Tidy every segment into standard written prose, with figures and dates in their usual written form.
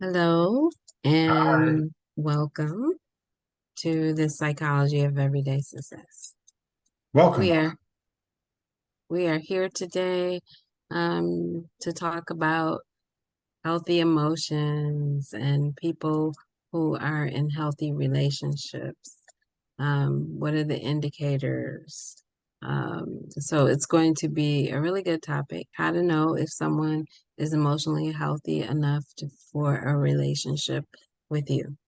Hello Hi. and welcome to the Psychology of Everyday Success. We Welcome. are we are here today to talk about healthy emotions and people who are in healthy relationships. What are the indicators? So it's going to be a really good topic, how to know if someone is emotionally healthy enough for a relationship with you.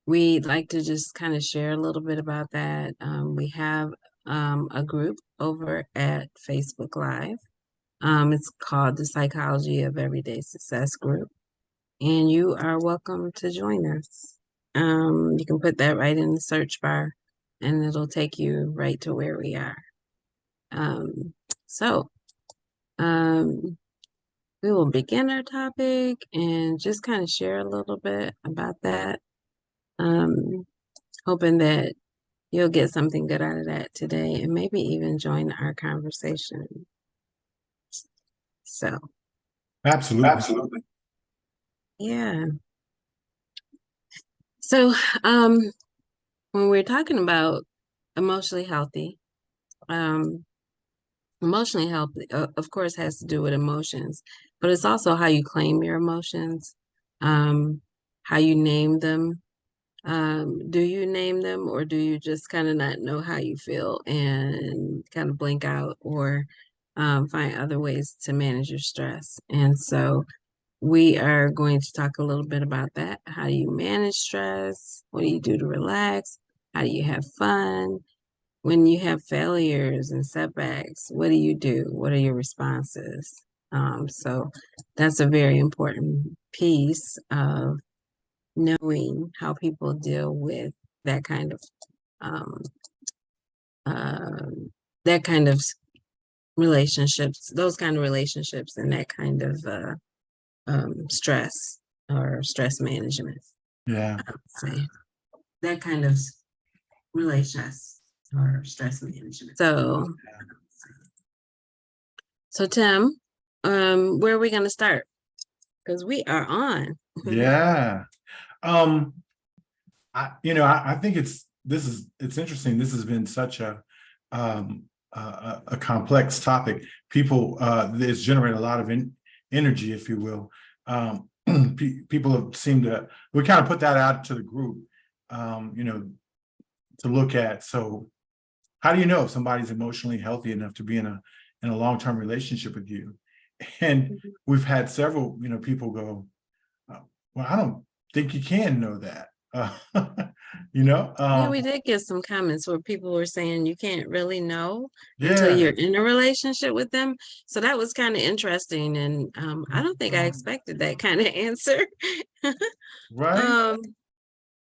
We'd like to just kind of share a little bit about that. We have a group over at Facebook Live. It's called the Psychology of Everyday Success Group, and you are welcome to join us. You can put that right in the search bar, and it'll take you right to where we are. Um, so, um, we will begin our topic and just kind of share a little bit about that. Um, Hoping that you'll get something good out of that today and maybe even join our conversation. So, Absolutely. absolutely. Yeah. So, um, when we're talking about emotionally healthy, um, emotionally healthy, of course, has to do with emotions, but it's also how you claim your emotions, um, how you name them. Do you name them or do you just kind of not know how you feel and kind of blink out or find other ways to manage your stress? And so we are going to talk a little bit about that. How do you manage stress? What do you do to relax? How do you have fun? When you have failures and setbacks, what do you do? What are your responses? So that's a very important piece of knowing how people deal with that kind of um, um that kind of relationships, those kind of relationships, and that kind of stress or stress management. Yeah. I would say that kind of relationships or stress management. So Tim, where are we going to start? Because we are on. Yeah. Um, I think it's interesting. This has been such a complex topic. People it's generated a lot of energy, if you will. People have seemed to we kind of put that out to the group, to look at. So how do you know if somebody's emotionally healthy enough to be in a long-term relationship with you? And we've had several, people go, well, I don't think you can know that. You know, Yeah, um, we did get some comments where people were saying you can't really know until yeah, you're in a relationship with them. So that was kind of interesting. And I don't think I expected that kind of answer. right.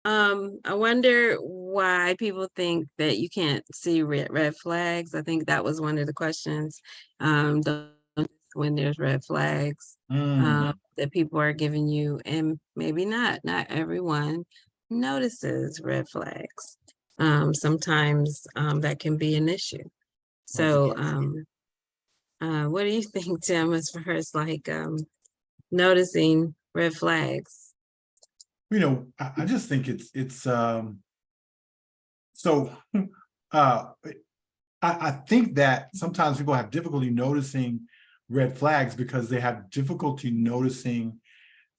um, I wonder why people think that you can't see red flags. I think that was one of the questions. When there's red flags Mm, that people are giving you, and maybe not everyone notices red flags. Sometimes that can be an issue. that's So, what do you think, Tim, as far as like noticing red flags? I just think it's so uh I think that sometimes people have difficulty noticing red flags because they have difficulty noticing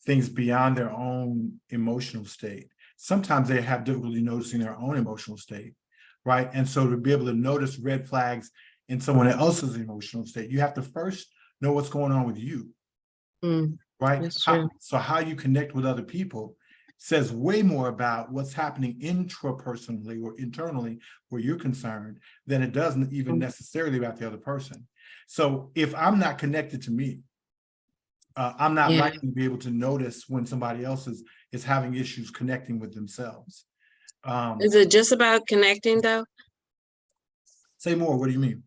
things beyond their own emotional state. Sometimes they have difficulty noticing their own emotional state, right? And so to be able to notice red flags in someone else's emotional state, you have to first know what's going on with you, Mm, right? that's true. So how you connect with other people says way more about what's happening intrapersonally or internally where you're concerned than it doesn't even Mm, necessarily about the other person. So if I'm not connected to me, I'm not yeah. likely to be able to notice when somebody else is having issues connecting with themselves. Um, Is it just about connecting though? Say more. What do you mean?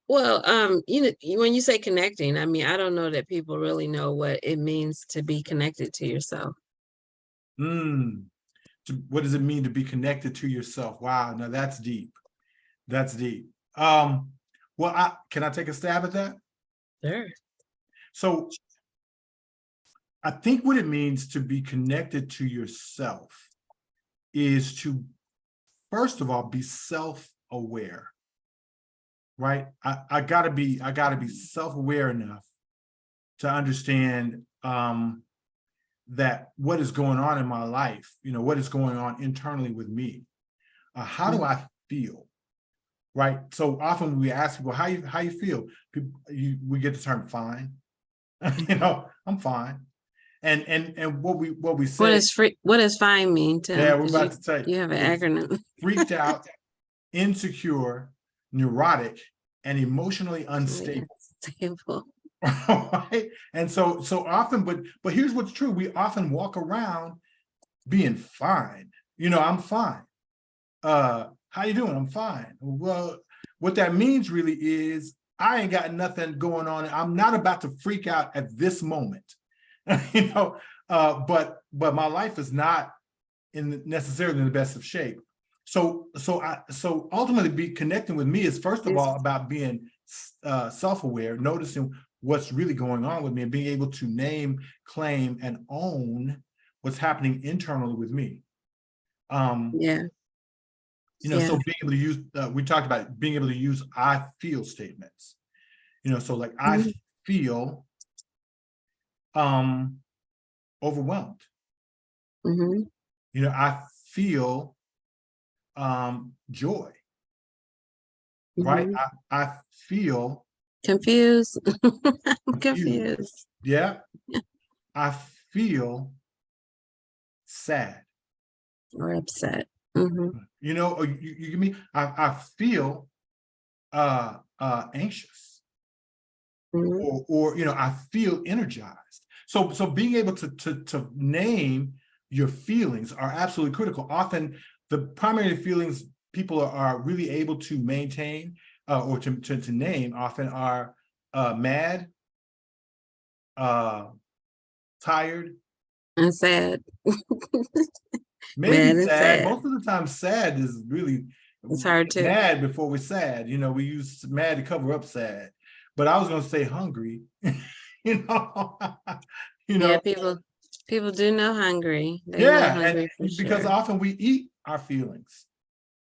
Well, you know, when you say connecting, I mean, I don't know that people really know what it means to be connected to yourself. Mm, what does it mean to be connected to yourself? Wow, now that's deep. That's deep. Well, can I take a stab at that? Sure. So I think what it means to be connected to yourself is to, first of all, be self-aware, right? I gotta be self-aware enough to understand that what is going on in my life, what is going on internally with me. How do I feel? Right. So often when we ask people, how you feel? We get the term fine. I'm fine. And what we say. What does fine mean, Tim? Yeah, we're about to tell you. You have an acronym. Freaked out, insecure, neurotic, and emotionally unstable. Stable. Right? And so often, but here's what's true. We often walk around being fine. I'm fine. How you doing? I'm fine. Well, what that means really is I ain't got nothing going on. I'm not about to freak out at this moment. But my life is not necessarily in the best of shape. So ultimately, be connecting with me is first of all about being self-aware, noticing what's really going on with me, and being able to name, claim, and own what's happening internally with me. So being able to use, we talked about being able to use I feel statements. So like I feel overwhelmed. I feel joy. Right? I feel confused. I'm confused. Yeah. I feel sad or upset. You give me, I feel anxious, or I feel energized. So being able to name your feelings are absolutely critical. Often the primary feelings people are really able to maintain or to name often are mad, tired, and sad. Maybe sad. Most of the time, sad is really, it's hard to. Mad before we're sad. We use mad to cover up sad. But I was going to say hungry. Yeah, people do know hungry. They know hungry and because often we eat our feelings.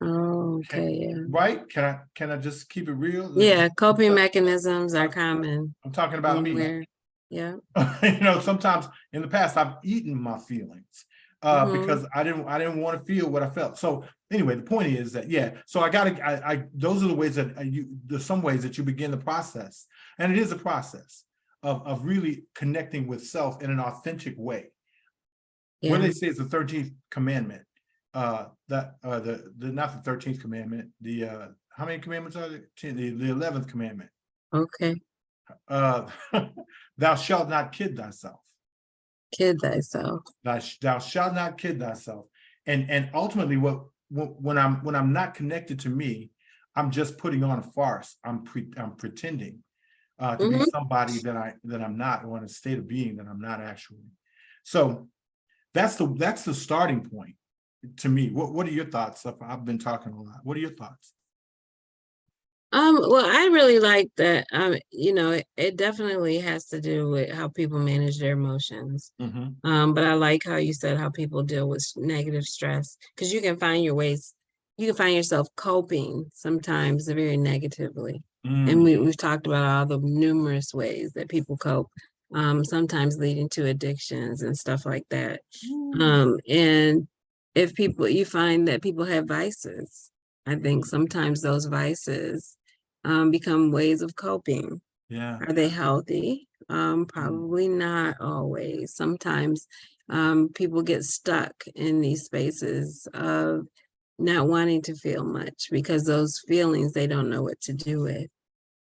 Oh, okay, yeah. Right? Can I just keep it real? Yeah, coping mechanisms are common. I'm talking about me. Yeah. Sometimes in the past I've eaten my feelings because I didn't want to feel what I felt. So anyway, the point is that so I those are the ways that there's some ways that you begin the process, and it is a process of really connecting with self in an authentic way. Yeah. What they say is the 13th commandment. Not the 13th commandment. The how many commandments are there? The 11th commandment. Okay. Thou shalt not kid thyself. Kid thyself. Thou shalt not kid thyself. And ultimately, when I'm not connected to me, I'm just putting on a farce. I'm pretending to be somebody that I'm not, or in a state of being that I'm not actually. So that's the starting point to me. What are your thoughts? I've been talking a lot. What are your thoughts? Well, I really like that. It definitely has to do with how people manage their emotions. But I like how you said how people deal with negative stress, because you can find yourself coping sometimes very negatively. And we've talked about all the numerous ways that people cope, sometimes leading to addictions and stuff like that. And if you find that people have vices, I think sometimes those vices become ways of coping. Yeah. Are they healthy? Probably not always. Sometimes people get stuck in these spaces of not wanting to feel much because those feelings they don't know what to do with.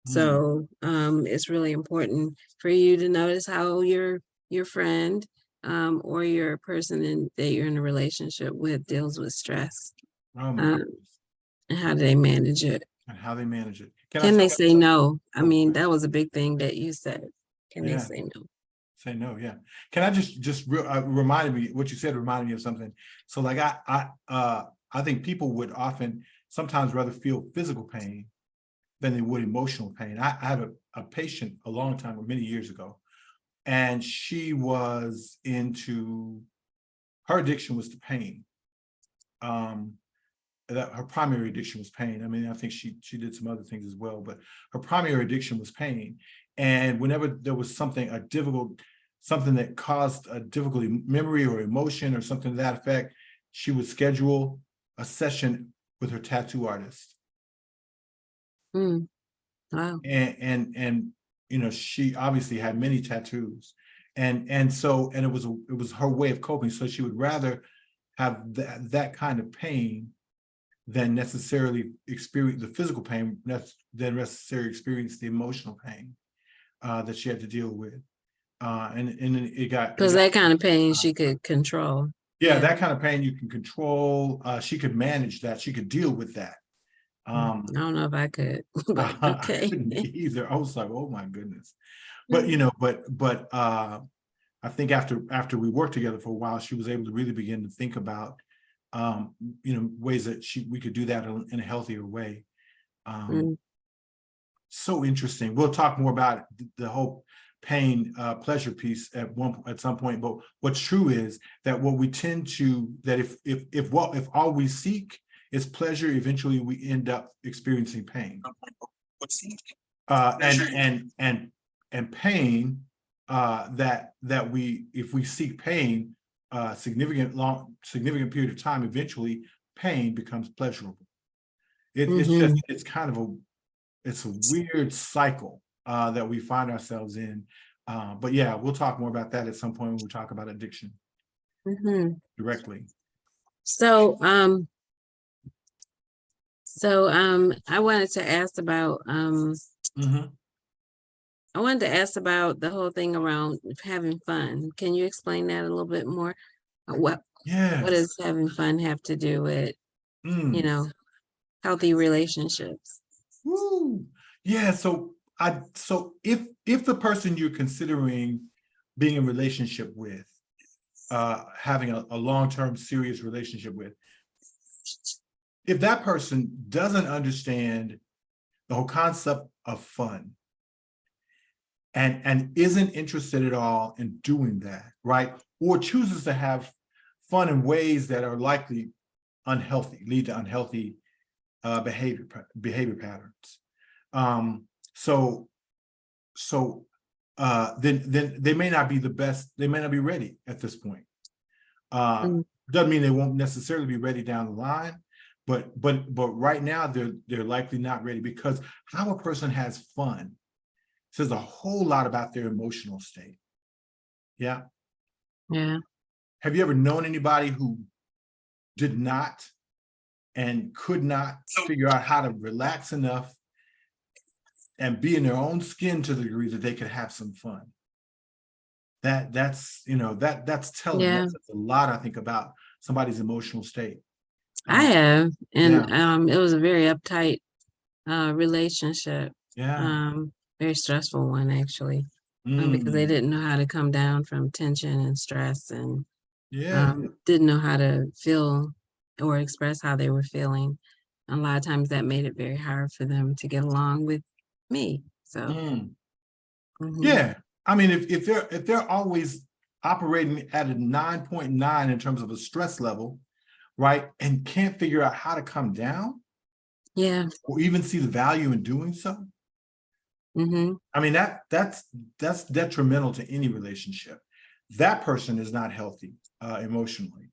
So it's really important for you to notice how your friend or your person that you're in a relationship with deals with stress. And how do they manage it? And how they manage it. Can they say no? I mean, that was a big thing that you said. Can they say no? Say no, yeah. Can I just reminded me, what you said reminded me of something. So like I think people would often sometimes rather feel physical pain than they would emotional pain. I had a patient a long time, many years ago, and she was her addiction was to pain. That her primary addiction was pain. I mean, I think she did some other things as well, but her primary addiction was pain. And whenever there was something that caused a difficulty, memory or emotion or something to that effect, she would schedule a session with her tattoo artist. Mm. Wow. And she obviously had many tattoos, and it was her way of coping. So she would rather have that kind of pain than necessarily experience the physical pain, than necessarily experience the emotional pain that she had to deal with. And it got, Because that kind of pain she could control. Yeah, that kind of pain you can control. She could manage that. She could deal with that. I don't know if I could, but okay. I couldn't either. I was like, oh my goodness. But I think after we worked together for a while, she was able to really begin to think about ways that we could do that in a healthier way. So interesting. We'll talk more about the whole pain pleasure piece at some point. But what's true is that what we tend to, that if all we seek is pleasure, eventually we end up experiencing pain. And pain that if we seek pain significant period of time, eventually pain becomes pleasurable. It's kind of it's a weird cycle that we find ourselves in. But yeah, we'll talk more about that at some point when we talk about addiction directly. So I wanted to ask about the whole thing around having fun. Can you explain that a little bit more? What does having fun have to do with healthy relationships? Woo. Yeah, so if the person you're considering being in a relationship with, having a long-term serious relationship with, if that person doesn't understand the whole concept of fun and isn't interested at all in doing that, right? Or chooses to have fun in ways that are likely unhealthy, lead to unhealthy behavior patterns. Then they may not be the best, they may not be ready at this point. Doesn't mean they won't necessarily be ready down the line, but right now they're likely not ready, because how a person has fun says a whole lot about their emotional state. Yeah. Have you ever known anybody who did not and could not figure out how to relax enough and be in their own skin to the degree that they could have some fun? That's telling. That says a lot, I think, about somebody's emotional state. I have, and it was a very uptight relationship. Very stressful one, actually, because they didn't know how to come down from tension and stress, and didn't know how to feel or express how they were feeling. A lot of times that made it very hard for them to get along with me. So yeah, I mean, if they're always operating at a 9.9 in terms of a stress level, right, and can't figure out how to come down, or even see the value in doing so, I mean, that's detrimental to any relationship. That person is not healthy emotionally.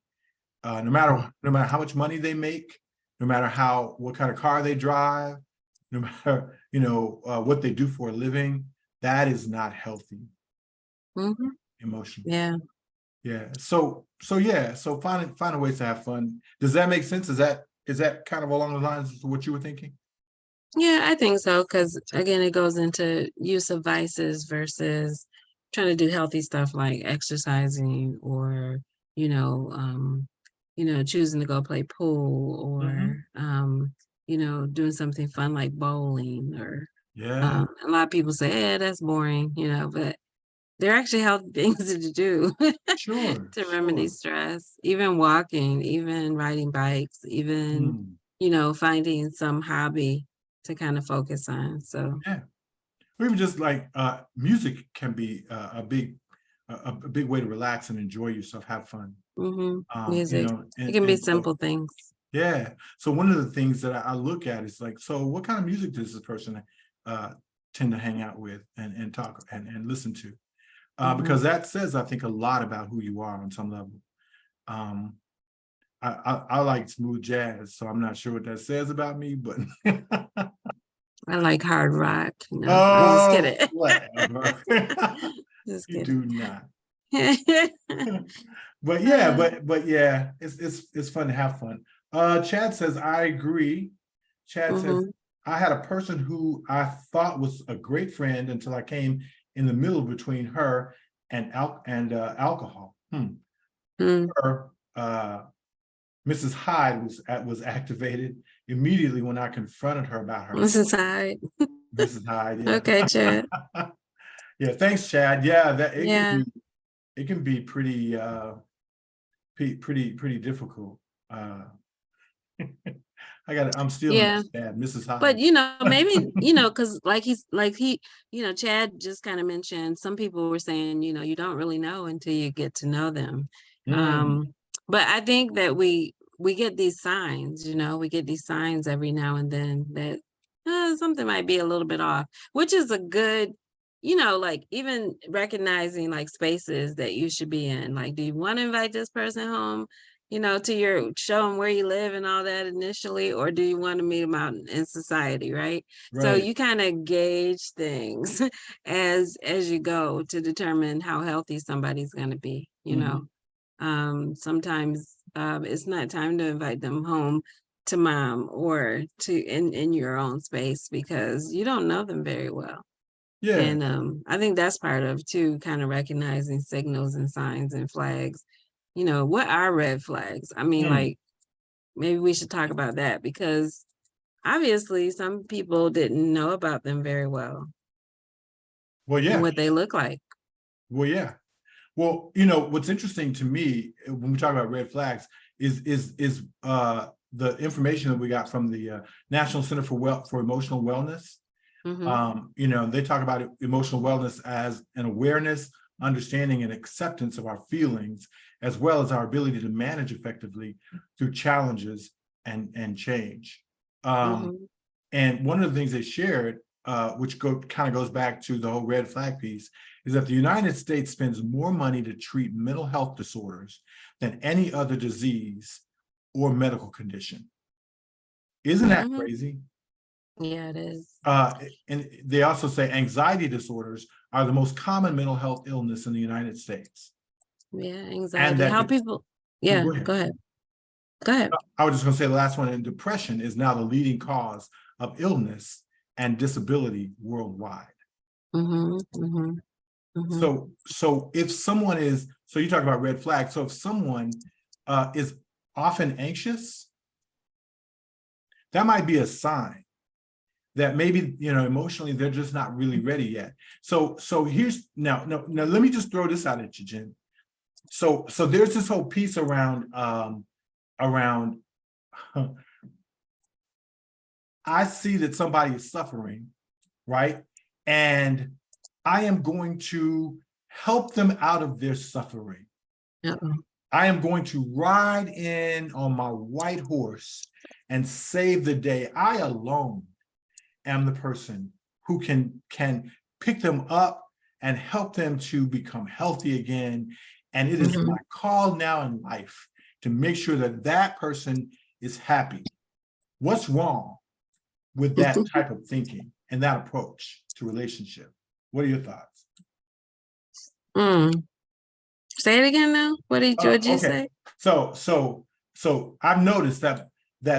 No matter how much money they make, no matter what kind of car they drive, no matter what they do for a living, that is not healthy emotionally. So finding ways to have fun. Does that make sense? Is that kind of along the lines of what you were thinking? Yeah, I think so, because again, it goes into use of vices versus trying to do healthy stuff like exercising, or choosing to go play pool, or doing something fun like bowling, or a lot of people say, that's boring, but they're actually healthy things to do to remedy stress. Even walking, even riding bikes, even finding some hobby to kind of focus on. So or even just like music can be a big a big way to relax and enjoy yourself, have fun. Music. It can be And so, simple things. yeah. So one of the things that I look at is like, so what kind of music does this person tend to hang out with and talk and listen to? Because that says, I think, a lot about who you are on some level. I like smooth jazz, so I'm not sure what that says about me, but I like hard rock. No, I'm just oh, kidding. whatever. Just You kidding. do not. But yeah, but yeah, it's fun to have fun. Chad says, I agree. Chad says, I had a person who I thought was a great friend until I came in the middle between her and alcohol. Her, Mrs. Hyde was activated immediately when I confronted her about her. Mrs. Hyde. Mrs. Hyde, yeah. Okay, Chad. Yeah, thanks, Chad. Yeah, Yeah. it can be pretty pretty difficult. I'm stealing that, Chad, Mrs. Hyde. But maybe, because Chad just kind of mentioned, some people were saying, you don't really know until you get to know them. But I think that we get these signs, we get these signs every now and then that something might be a little bit off, which is a good, like even recognizing like spaces that you should be in. Like, do you want to invite this person home, to show them where you live and all that initially, or do you want to meet them out in society, right? So you kind of gauge things as you go to determine how healthy somebody's going to be, sometimes it's not time to invite them home to mom or to in your own space because you don't know them very well. Yeah. And I think that's part of too, kind of recognizing signals and signs and flags. What are red flags? I mean, like, maybe we should talk about that because obviously some people didn't know about them very well. Well, yeah. And what they look like. Well, yeah. Well, what's interesting to me when we talk about red flags is the information that we got from the National Center for Emotional Wellness. They talk about emotional wellness as an awareness, understanding, and acceptance of our feelings, as well as our ability to manage effectively through challenges and change. And one of the things they shared, which kind of goes back to the whole red flag piece, is that the United States spends more money to treat mental health disorders than any other disease or medical condition. Isn't that crazy? Yeah, it is. And they also say anxiety disorders are the most common mental health illness in the United States. Yeah, anxiety. How people, yeah, go ahead. I was just going to say the last one, and depression is now the leading cause of illness and disability worldwide. So if someone is, so you talk about red flags, so if someone is often anxious, that might be a sign that maybe, emotionally, they're just not really ready yet. So here's, now, let me just throw this out at you, Jen. So there's this whole piece around, I see that somebody is suffering, right? And I am going to help them out of their suffering. I am going to ride in on my white horse and save the day. I alone am the person who can pick them up and help them to become healthy again. And it is my call now in life to make sure that that person is happy. What's wrong with that type of thinking and that approach to relationship? What are your thoughts? Say it again now. What did you say? So I've noticed that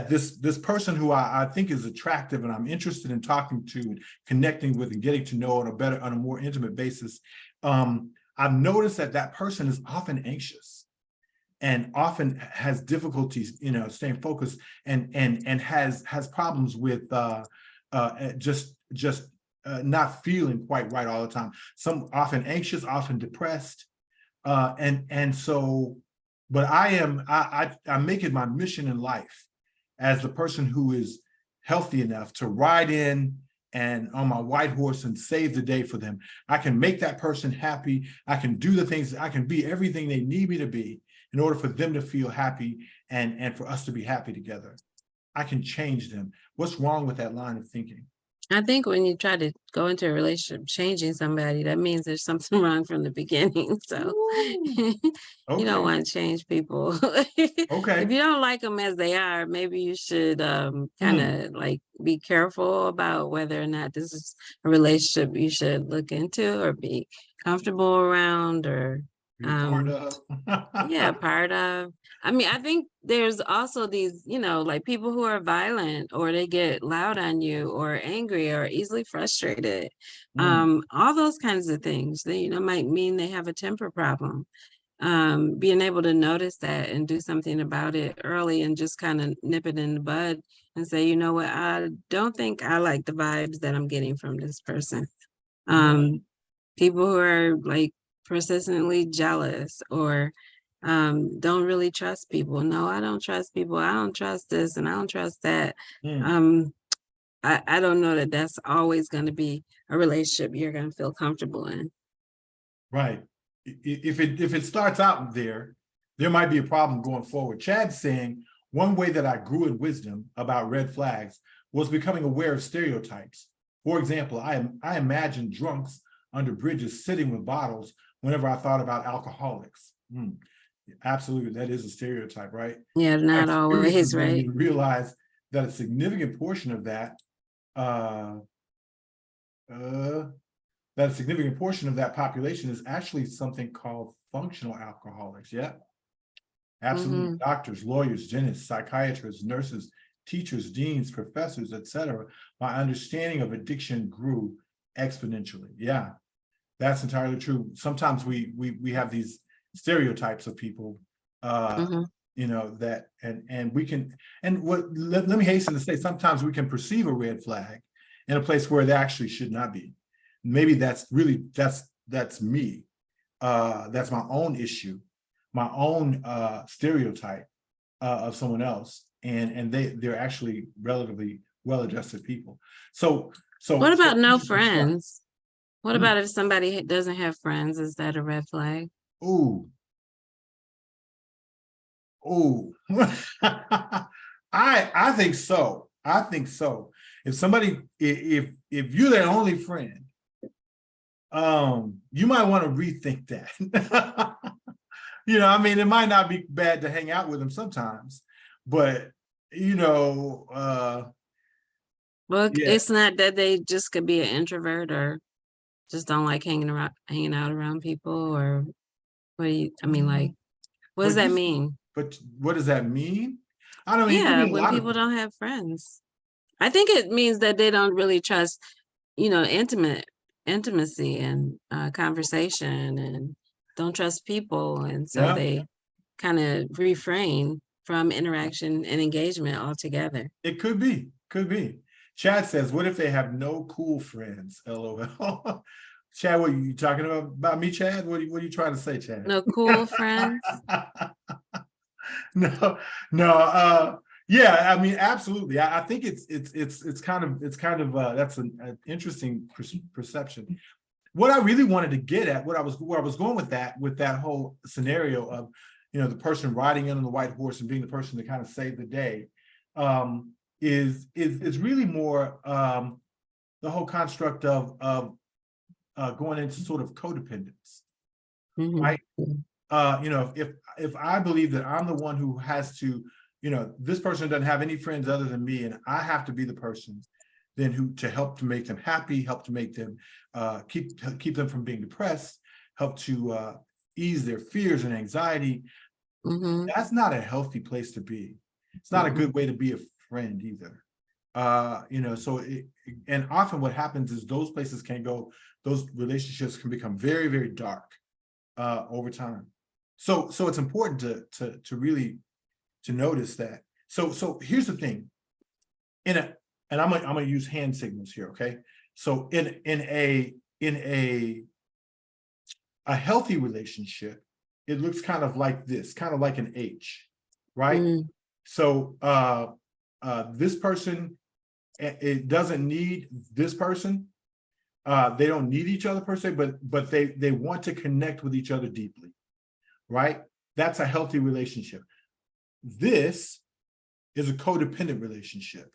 this person who I think is attractive and I'm interested in talking to and connecting with and getting to know on a more intimate basis, I've noticed that person is often anxious and often has difficulties, staying focused and has problems with just not feeling quite right all the time. Some often anxious, often depressed, and so. But I'm making my mission in life as the person who is healthy enough to ride in and on my white horse and save the day for them. I can make that person happy. I can do the things, I can be everything they need me to be in order for them to feel happy and for us to be happy together. I can change them. What's wrong with that line of thinking? I think when you try to go into a relationship changing somebody, that means there's something wrong from the beginning. So Ooh, you don't okay, want to change people. If okay. you don't like them as they are, maybe you should kind Hmm. of like be careful about whether or not this is a relationship you should look into or be comfortable around or Be a part um of. yeah, part of. I mean, I think there's also these, like people who are violent or they get loud on you or angry or easily frustrated. Hmm. All those kinds of things, they, might mean they have a temper problem. Being able to notice that and do something about it early and just kind of nip it in the bud and say, you know what, I don't think I like the vibes that I'm getting from this person. Right. Um, People who are like persistently jealous or don't really trust people. No, I don't trust people. I don't trust this and I don't trust that. Hmm. Um, I don't know that that's always going to be a relationship you're going to feel comfortable in. Right. If it starts out there might be a problem going forward. Chad's saying one way that I grew in wisdom about red flags was becoming aware of stereotypes. For example, I imagined drunks under bridges sitting with bottles whenever I thought about alcoholics. Hmm. Absolutely, that is a stereotype, right? Yeah, My not experiences always, led me right? to realize that a significant portion of uh, uh, that population is actually something called functional alcoholics. Yeah, absolutely. Hmm. Doctors, lawyers, dentists, psychiatrists, nurses, teachers, deans, professors, etc. My understanding of addiction grew exponentially. Yeah, that's entirely true. Sometimes we have these stereotypes of people, uh, Hmm. that and we can and what let me hasten to say sometimes we can perceive a red flag in a place where they actually should not be. Maybe that's me. That's my own issue, my own stereotype of someone else, and they're actually relatively well-adjusted people. So What so about no interesting stuff. friends? What Mm. about if somebody doesn't have friends? Is that a red flag? Ooh, ooh. I think so. I think so. If somebody if you're their only friend, you might want to rethink that. I mean, it might not be bad to hang out with them sometimes, but you know, uh, Well, yeah, it's not that they just could be an introvert or just don't like hanging out around people or I mean, like, what does but that you, mean? but what does that mean? I don't mean, it could Yeah, mean a when lot of people things. don't have friends. I think it means that they don't really trust, intimacy and conversation and don't trust people. And so Yeah, they kind of refrain from interaction and engagement altogether. it could be. Chad says, "What if they have no cool friends?" LOL. Chad, what are you talking about me, Chad? What are you trying to say, Chad? No cool friends. No, no, yeah, I mean, absolutely. I think it's kind of that's an interesting perception. What I really wanted to get at, where I was going with that whole scenario of, the person riding in on the white horse and being the person to kind of save the day, is really more the whole construct of going into sort of codependence, Hmm. right? If I believe that I'm the one who has to, this person doesn't have any friends other than me, and I have to be the person then who to help to make them happy, help to make them keep them from being depressed, help to ease their fears and anxiety. Hmm. That's not a healthy place to be. It's not a Hmm. good way to be a friend either. And often what happens is those relationships can become very, very dark over time. So it's important to really to notice that. So here's the thing. In a and I'm gonna use hand signals here, okay? So in a healthy relationship, it looks kind of like this, kind of like an H, right? Hmm. So this person it doesn't need this person. They don't need each other per se, but they want to connect with each other deeply, right? That's a healthy relationship. This is a codependent relationship.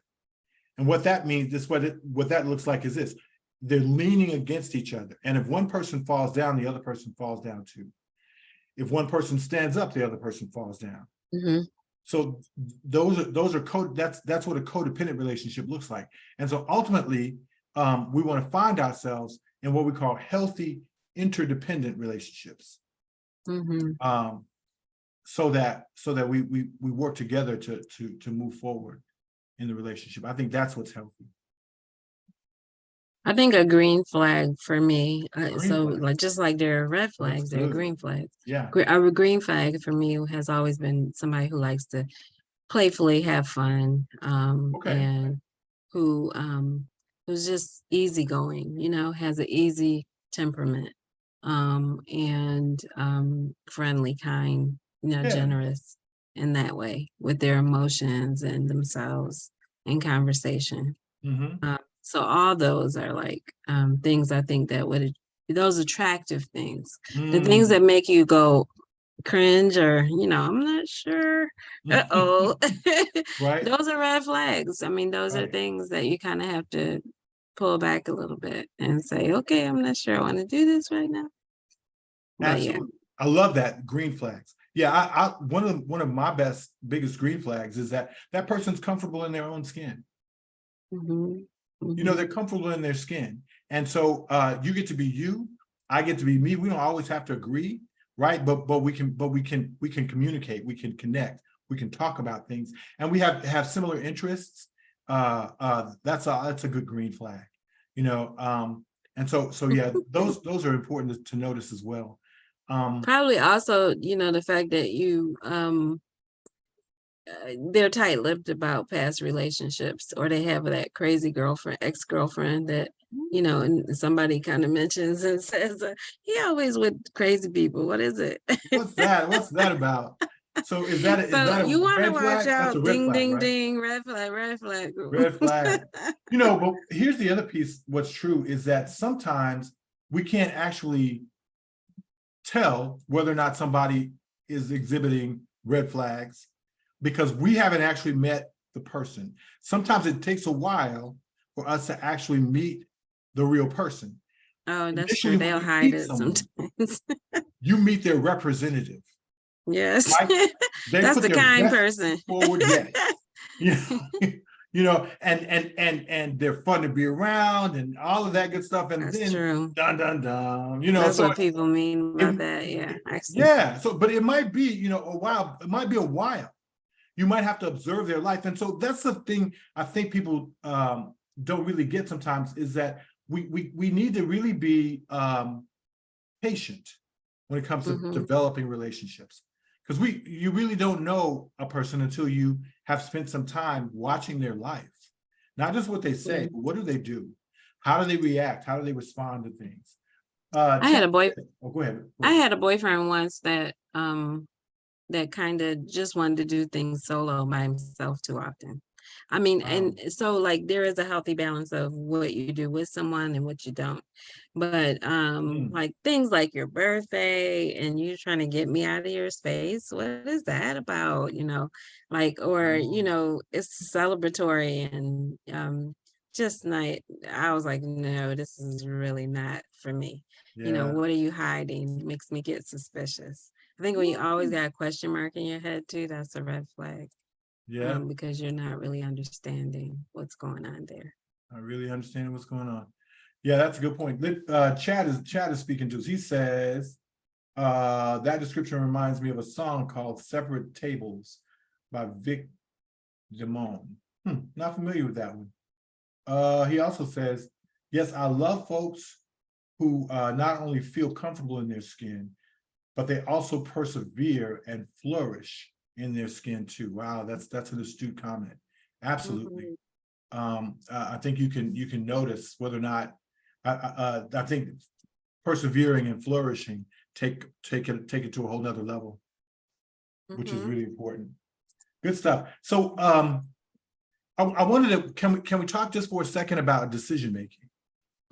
And what that means, what that looks like is this. They're leaning against each other. And if one person falls down, the other person falls down too. If one person stands up, the other person falls down. Mm-hmm. So those are that's what a codependent relationship looks like. And so ultimately, we want to find ourselves in what we call healthy interdependent relationships. Mm-hmm. So that we work together to move forward in the relationship. I think that's what's healthy. I think a green flag for me, so flag. like just like there are red flags, there are good. green flags. Yeah. A green flag for me has always been somebody who likes to playfully have fun, Okay. and who's just easygoing, has an easy temperament, and friendly, kind, Yeah. generous in that way with their emotions and themselves in conversation. Mm-hmm. So all those are like things I think that those attractive things, the things that make you go cringe or, I'm not sure. Uh-oh. Right. Those are red flags. I mean, those are Right. things that you kind of have to pull back a little bit and say, okay, I'm not sure I want to do this right now. But Absolutely. Yeah. I love that, green flags. Yeah, I one of my biggest green flags is that person's comfortable in their own skin. Mm-hmm. Mm-hmm. They're comfortable in their skin. And so you get to be you, I get to be me. We don't always have to agree, right? But we can communicate, we can connect, we can talk about things, and we have similar interests. That's a good green flag, and so yeah, those are important to notice as well. Probably also, the fact that they're tight-lipped about past relationships, or they have that crazy ex-girlfriend that, and somebody kind of mentions and says, he always with crazy people. What is it? What's that about? So is that a you want to red watch flag? That's a out. red Ding, flag, ding, right? ding. Red flag, red flag. Red flag. But here's the other piece. What's true is that sometimes we can't actually tell whether or not somebody is exhibiting red flags because we haven't actually met the person. Sometimes it takes a while for us to actually meet the real person. Oh, that's Initially, true. when They'll you hide meet it someone, sometimes. you meet their representative. Yes. Right? They That's put the their kind best person. forward. Yes. And they're fun to be around and all of that good stuff. And That's then true. dun dun dun, That's so what people mean by that. Yeah, actually. yeah. So, but it might be, a while. It might be a while. You might have to observe their life, and so that's the thing I think people don't really get sometimes is that we need to really be patient when it comes to developing relationships, because you really don't know a person until you have spent some time watching their life, not just what they say, but what do they do, how do they react, how do they respond to things. I had a boy. Oh, go ahead. I had a boyfriend once that kind of just wanted to do things solo by himself too often. I mean, and so like there is a healthy balance of what you do with someone and what you don't. But like things like your birthday and you trying to get me out of your space, what is that about? Like, or it's celebratory and just not. I was like, no, this is really not for me. Yeah. What are you hiding? It makes me get suspicious. I think when you always got a question mark in your head too, that's a red flag. Yeah. Because you're not really understanding what's going on there. I really understand what's going on. Yeah, that's a good point. Chad is speaking to us. He says, that description reminds me of a song called Separate Tables by Vic Damone. Not familiar with that one. He also says, yes, I love folks who not only feel comfortable in their skin, but they also persevere and flourish in their skin too. Wow, that's an astute comment. Absolutely. I think you can notice whether or not I think persevering and flourishing take it to a whole nother level, which is really important. Good stuff. So I wanted to, can we talk just for a second about decision making?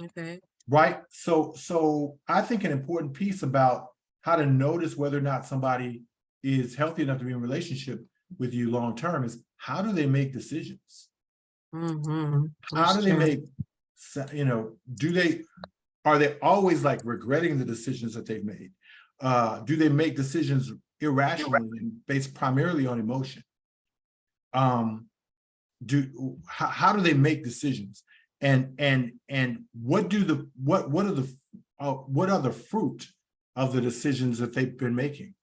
Okay. Right. So I think an important piece about how to notice whether or not somebody is healthy enough to be in a relationship with you long term is, how do they make decisions? How do they make, are they always like regretting the decisions that they've made? Do they make decisions irrationally and based primarily on emotion? How do they make decisions? And what are the fruit of the decisions that they've been making?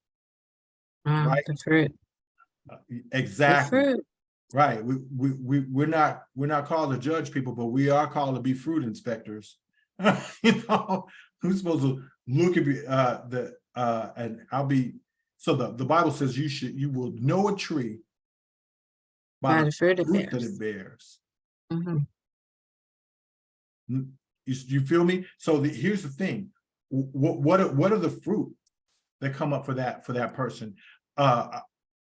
Right? The fruit. Exactly. The fruit. Right. We're not called to judge people, but we are called to be fruit inspectors. Who's supposed to look at and I'll be, so the Bible says you will know a tree by the fruit that it bears. You feel me? So here's the thing. What are the fruit that come up for that person?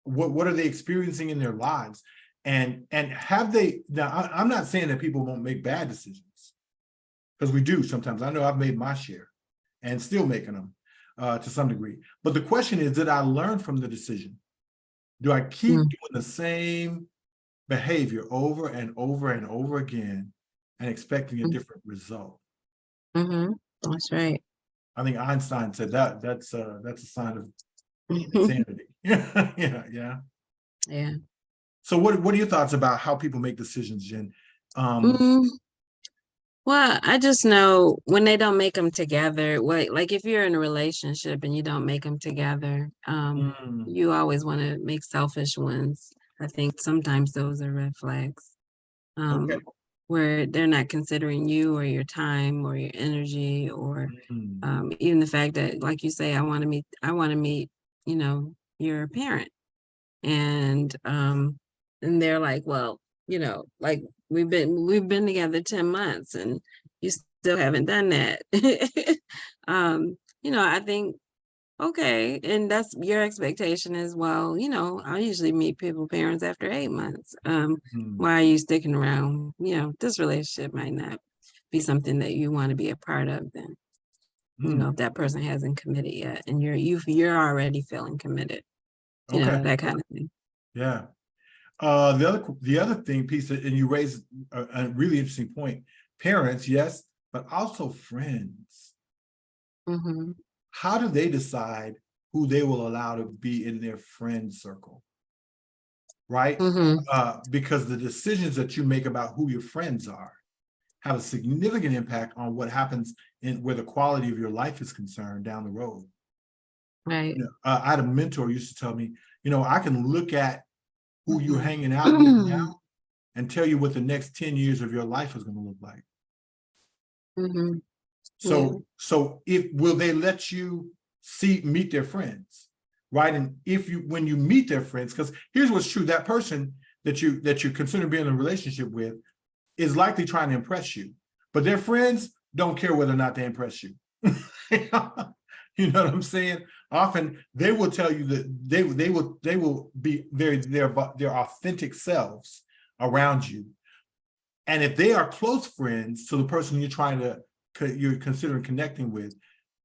What are they experiencing in their lives? And have they, now I'm not saying that people won't make bad decisions, because we do sometimes. I know I've made my share and still making them to some degree. But the question is, did I learn from the decision? Do I keep doing the same behavior over and over and over again and expecting a different result? That's right. I think Einstein said that's a sign of insanity. Yeah. So what are your thoughts about how people make decisions, Jen? Well, I just know when they don't make them together, like if you're in a relationship and you don't make them together, you always want to make selfish ones. I think sometimes those are red flags. Okay. Where they're not considering you or your time or your energy, or even the fact that, like you say, I want to meet, your parent. And they're like, well, like we've been together 10 months and you still haven't done that. I think, okay, and that's your expectation as well. I usually meet people parents after 8 months. Why are you sticking around? This relationship might not be something that you want to be a part of then. If that person hasn't committed yet and you're already feeling committed. That kind of thing. Yeah. The other piece, and you raised a really interesting point. Parents, yes, but also friends. How do they decide who they will allow to be in their friend circle? Right? Because the decisions that you make about who your friends are have a significant impact on what happens where the quality of your life is concerned down the road. Right. I had a mentor who used to tell me, I can look at who you're hanging out with now and tell you what the next 10 years of your life is going to look like. So will they let you meet their friends, right? And when you meet their friends, because here's what's true: that person that you consider being in a relationship with is likely trying to impress you, but their friends don't care whether or not they impress you. You know what I'm saying? Often they will tell you that they will be their authentic selves around you. And if they are close friends to the person you're considering connecting with,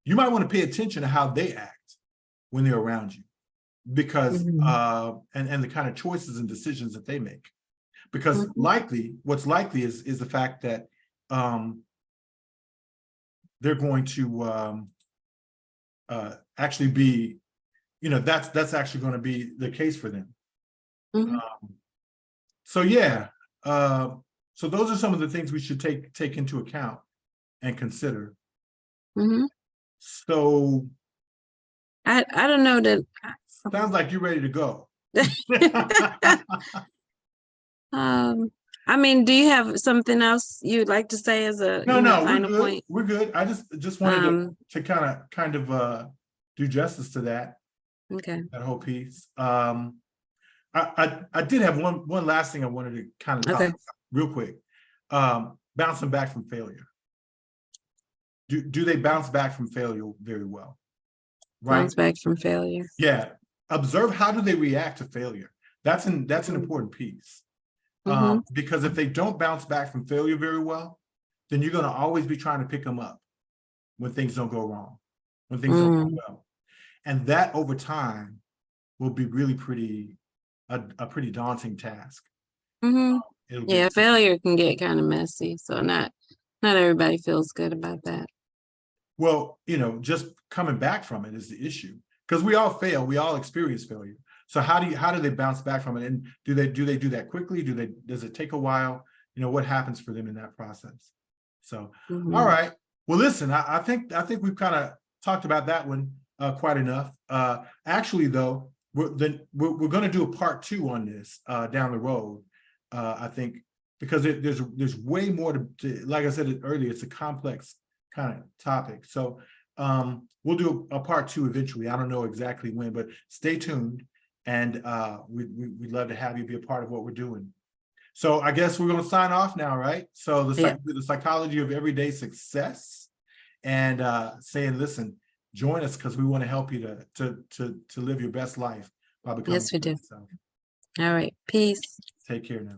you might want to pay attention to how they act when they're around you, because and the kind of choices and decisions that they make. Because what's likely is the fact that they're going to actually be, that's actually going to be the case for them. So those are some of the things we should take into account and consider. So I don't know that. Sounds like you're ready to go. I mean, do you have something else you'd like to say as a final point? We're good. I just wanted to kind of do justice to that. Okay. That whole piece. I did have one last thing I wanted to kind of talk about real quick. Bouncing back from failure. Do they bounce back from failure very well? Right? Bounce back from failure. Yeah. Observe, how do they react to failure? That's an important piece. Because if they don't bounce back from failure very well, then you're going to always be trying to pick them up when things don't go wrong, when things don't go well. And that over time will be really a pretty daunting task. Yeah, failure can get kind of messy. So not everybody feels good about that. Well, just coming back from it is the issue, because we all fail, we all experience failure. So how do they bounce back from it? And do they do that quickly? Does it take a while? What happens for them in that process? So, all right. Well, listen, I think we've kind of talked about that one quite enough. Actually, though, we're going to do a part 2 on this down the road. I think because there's way more to, like I said earlier, it's a complex kind of topic. So we'll do a part 2 eventually. I don't know exactly when, but stay tuned. And we'd love to have you be a part of what we're doing. So I guess we're going to sign off now, right? So the psychology of everyday success, and saying, listen, join us because we want to help you to live your best life by becoming. Yes, we do. All right. Peace. Take care now.